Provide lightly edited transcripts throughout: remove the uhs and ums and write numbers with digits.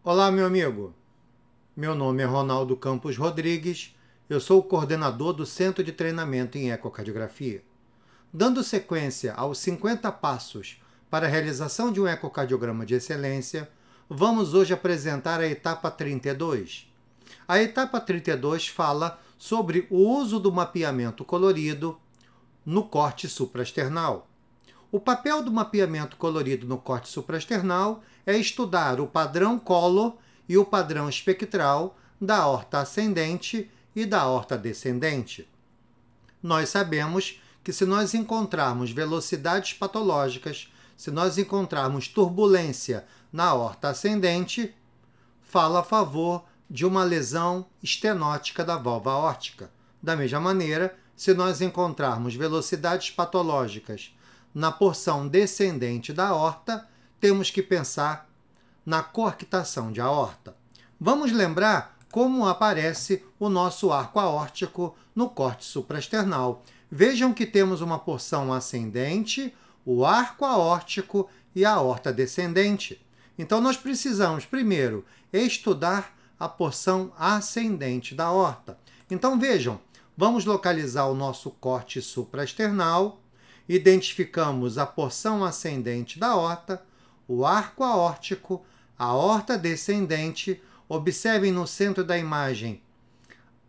Olá, meu amigo. Meu nome é Ronaldo Campos Rodrigues. Eu sou o coordenador do Centro de Treinamento em Ecocardiografia. Dando sequência aos 50 passos para a realização de um ecocardiograma de excelência, vamos hoje apresentar a etapa 32. A etapa 32 fala sobre o uso do mapeamento colorido no corte supraesternal. O papel do mapeamento colorido no corte supraesternal é estudar o padrão Collor e o padrão espectral da aorta ascendente e da aorta descendente. Nós sabemos que se nós encontrarmos velocidades patológicas, se nós encontrarmos turbulência na aorta ascendente, fala a favor de uma lesão estenótica da válvula aórtica. Da mesma maneira, se nós encontrarmos velocidades patológicas na porção descendente da aorta, temos que pensar na coarctação de aorta. Vamos lembrar como aparece o nosso arco aórtico no corte supraesternal. Vejam que temos uma porção ascendente, o arco aórtico e a aorta descendente. Então, nós precisamos, primeiro, estudar a porção ascendente da aorta. Então, vejam, vamos localizar o nosso corte supraesternal, identificamos a porção ascendente da aorta, o arco aórtico, a aorta descendente. Observem no centro da imagem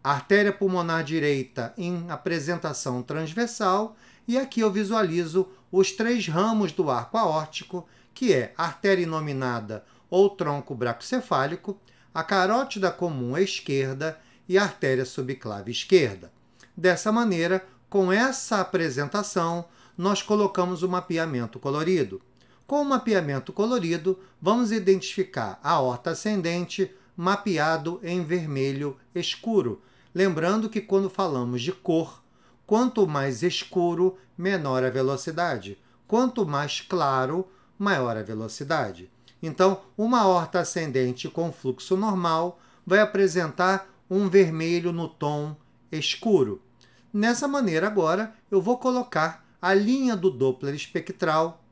a artéria pulmonar direita em apresentação transversal, e aqui eu visualizo os três ramos do arco aórtico, que é a artéria inominada ou tronco bracocefálico, a carótida comum esquerda e a artéria subclave esquerda. Dessa maneira, com essa apresentação, nós colocamos o mapeamento colorido. Com o mapeamento colorido, vamos identificar a aorta ascendente mapeado em vermelho escuro. Lembrando que quando falamos de cor, quanto mais escuro, menor a velocidade. Quanto mais claro, maior a velocidade. Então, uma aorta ascendente com fluxo normal vai apresentar um vermelho no tom escuro. Nessa maneira, agora, eu vou colocar a linha do Doppler espectral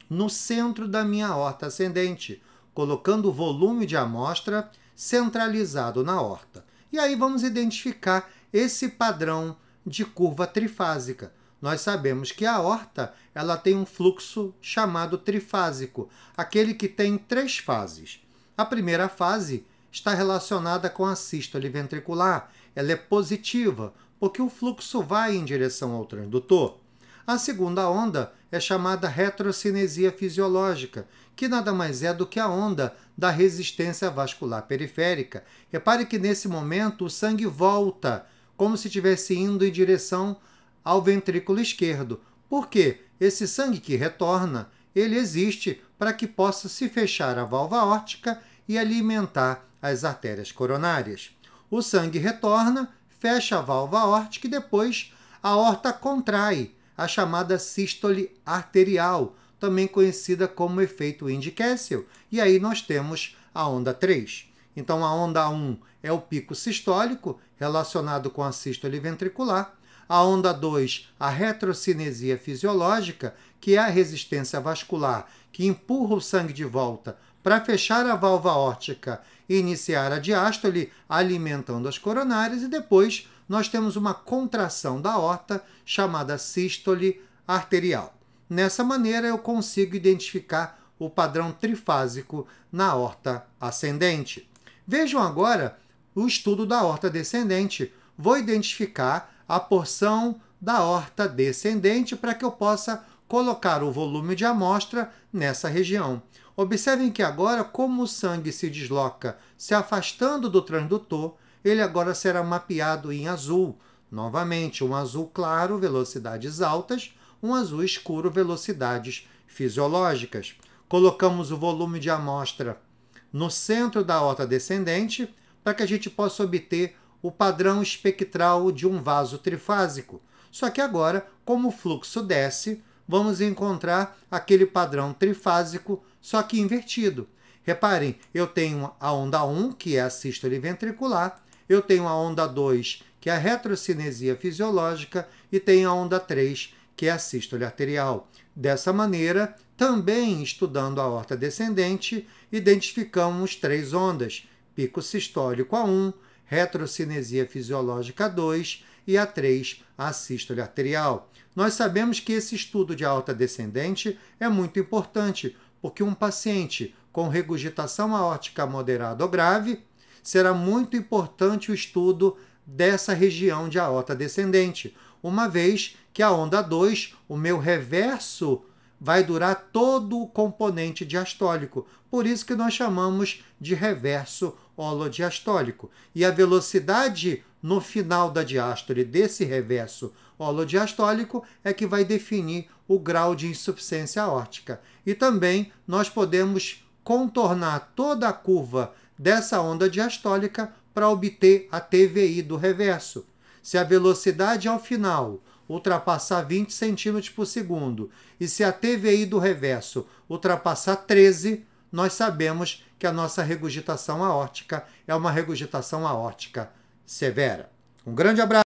no centro da minha aorta ascendente, colocando o volume de amostra centralizado na aorta. E aí vamos identificar esse padrão de curva trifásica. Nós sabemos que a aorta ela tem um fluxo chamado trifásico, aquele que tem três fases. A primeira fase está relacionada com a sístole ventricular. Ela é positiva, porque o fluxo vai em direção ao transdutor. A segunda onda é chamada retrocinesia fisiológica, que nada mais é do que a onda da resistência vascular periférica. Repare que nesse momento o sangue volta, como se estivesse indo em direção ao ventrículo esquerdo. Por quê? Esse sangue que retorna, ele existe para que possa se fechar a válvula aórtica e alimentar as artérias coronárias. O sangue retorna, fecha a válvula aórtica e depois a aorta contrai, a chamada sístole arterial, também conhecida como efeito Indy-Kessel. E aí nós temos a onda 3. Então, a onda 1 é o pico sistólico, relacionado com a sístole ventricular. A onda 2, a retrocinesia fisiológica, que é a resistência vascular, que empurra o sangue de volta para fechar a válvula aórtica e iniciar a diástole, alimentando as coronárias, e depois nós temos uma contração da aorta, chamada sístole arterial. Nessa maneira, eu consigo identificar o padrão trifásico na aorta ascendente. Vejam agora o estudo da aorta descendente. Vou identificar a porção da aorta descendente para que eu possa colocar o volume de amostra nessa região. Observem que agora, como o sangue se desloca se afastando do transdutor, ele agora será mapeado em azul. Novamente, um azul claro, velocidades altas, um azul escuro, velocidades fisiológicas. Colocamos o volume de amostra no centro da aorta descendente para que a gente possa obter o padrão espectral de um vaso trifásico. Só que agora, como o fluxo desce, vamos encontrar aquele padrão trifásico, só que invertido. Reparem, eu tenho a onda 1, que é a sístole ventricular, eu tenho a onda 2, que é a retrocinesia fisiológica, e tenho a onda 3, que é a sístole arterial. Dessa maneira, também estudando a aorta descendente, identificamos 3 ondas: pico sistólico A1, retrocinesia fisiológica A2 e A3, a sístole arterial. Nós sabemos que esse estudo de aorta descendente é muito importante, porque um paciente com regurgitação aórtica moderada ou grave, será muito importante o estudo dessa região de aorta descendente, uma vez que a onda 2, o meu reverso, vai durar todo o componente diastólico. Por isso que nós chamamos de reverso holodiastólico. E a velocidade no final da diástole desse reverso holodiastólico é que vai definir o grau de insuficiência aórtica. E também nós podemos contornar toda a curva dessa onda diastólica para obter a TVI do reverso. Se a velocidade ao final ultrapassar 20 cm por segundo e se a TVI do reverso ultrapassar 13, nós sabemos que a nossa regurgitação aórtica é uma regurgitação aórtica severa. Um grande abraço!